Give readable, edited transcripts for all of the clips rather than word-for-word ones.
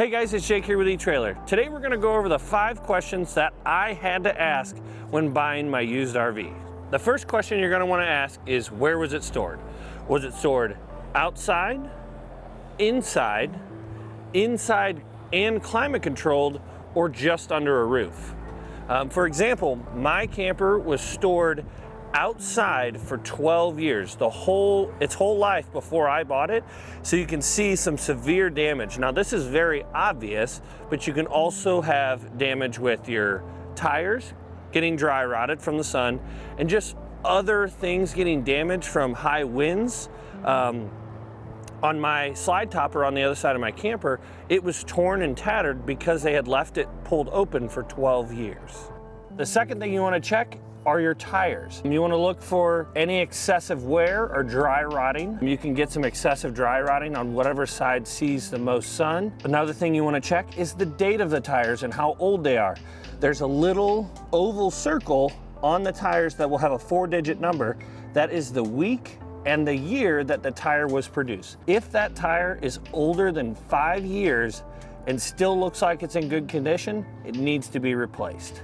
Hey guys, it's Jake here with eTrailer. Today we're gonna go over the 5 questions that I had to ask when buying my used RV. The first question you're gonna wanna ask is, where was it stored? Was it stored outside, inside and climate controlled, or just under a roof? For example, my camper was stored outside for 12 years, its whole life before I bought it. So you can see some severe damage. Now this is very obvious, but you can also have damage with your tires getting dry rotted from the sun, and just other things getting damaged from high winds. On my slide topper on the other side of my camper, it was torn and tattered because they had left it pulled open for 12 years. The second thing you want to check are your tires. You want to look for any excessive wear or dry rotting. You can get some excessive dry rotting on whatever side sees the most sun. Another thing you want to check is the date of the tires and how old they are. There's a little oval circle on the tires that will have a 4-digit number. That is the week and the year that the tire was produced. If that tire is older than 5 years and still looks like it's in good condition, it needs to be replaced.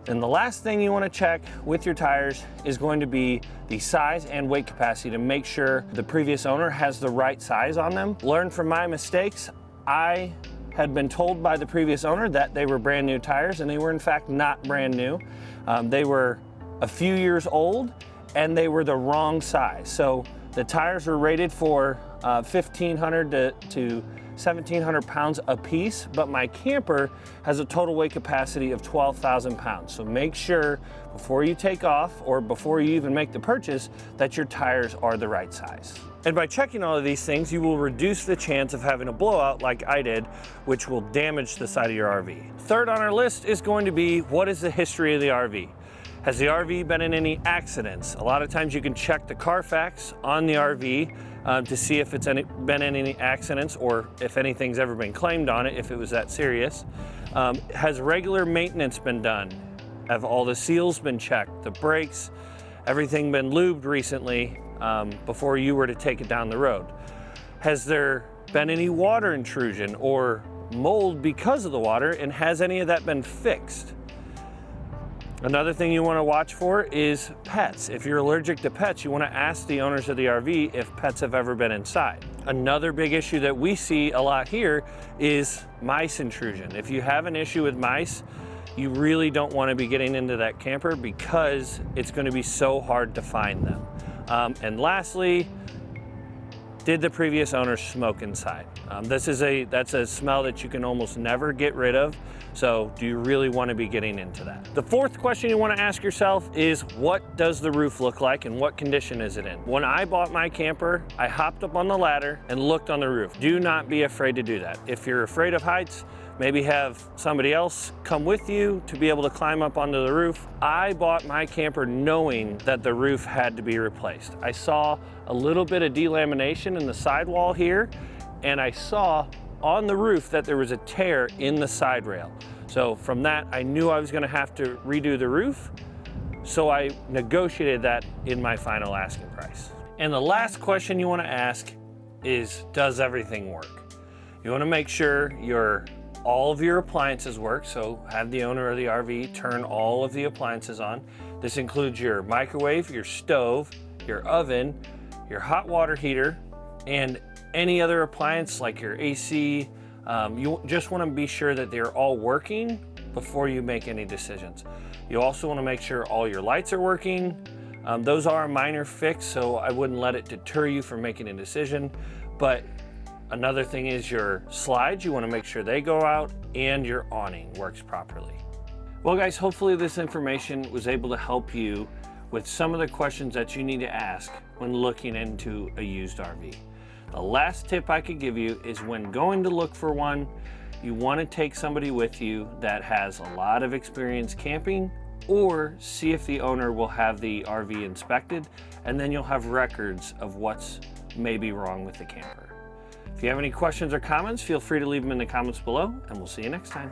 And the last thing you want to check with your tires is going to be the size and weight capacity to make sure the previous owner has the right size on them. Learn from my mistakes. I had been told by the previous owner that they were brand new tires, and they were in fact not brand new. They were a few years old and they were the wrong size. So the tires were rated for 1,500 to 1,700 pounds a piece, but my camper has a total weight capacity of 12,000 pounds. So make sure before you take off or before you even make the purchase that your tires are the right size. And by checking all of these things, you will reduce the chance of having a blowout like I did, which will damage the side of your RV. Third on our list is going to be, what is the history of the RV? Has the RV been in any accidents? A lot of times you can check the Carfax on the RV to see if it's been in any accidents or if anything's ever been claimed on it, if it was that serious. Has regular maintenance been done? Have all the seals been checked, the brakes, everything been lubed recently before you were to take it down the road? Has there been any water intrusion or mold because of the water, and has any of that been fixed? Another thing you want to watch for is pets. If you're allergic to pets, you want to ask the owners of the RV if pets have ever been inside. Another big issue that we see a lot here is mice intrusion. If you have an issue with mice, you really don't want to be getting into that camper because it's going to be so hard to find them. And lastly, did the previous owner smoke inside? That's a smell that you can almost never get rid of. So do you really want to be getting into that? The fourth question you want to ask yourself is, what does the roof look like and what condition is it in? When I bought my camper, I hopped up on the ladder and looked on the roof. Do not be afraid to do that. If you're afraid of heights, maybe have somebody else come with you to be able to climb up onto the roof. I bought my camper knowing that the roof had to be replaced. I saw a little bit of delamination in the sidewall here, and I saw on the roof that there was a tear in the side rail. So from that, I knew I was gonna have to redo the roof. So I negotiated that in my final asking price. And the last question you wanna ask is, does everything work? You wanna make sure all of your appliances work, so have the owner of the RV turn all of the appliances on. This includes your microwave, your stove, your oven, your hot water heater, and any other appliance like your AC. You just want to be sure that they're all working before you make any decisions. You also want to make sure all your lights are working. Those are a minor fix, so I wouldn't let it deter you from making a decision. But another thing is your slides. You want to make sure they go out and your awning works properly. Well guys, hopefully this information was able to help you with some of the questions that you need to ask when looking into a used RV. The last tip I could give you is, when going to look for one, you want to take somebody with you that has a lot of experience camping, or see if the owner will have the RV inspected, and then you'll have records of what's maybe wrong with the camper. If you have any questions or comments, feel free to leave them in the comments below, and we'll see you next time.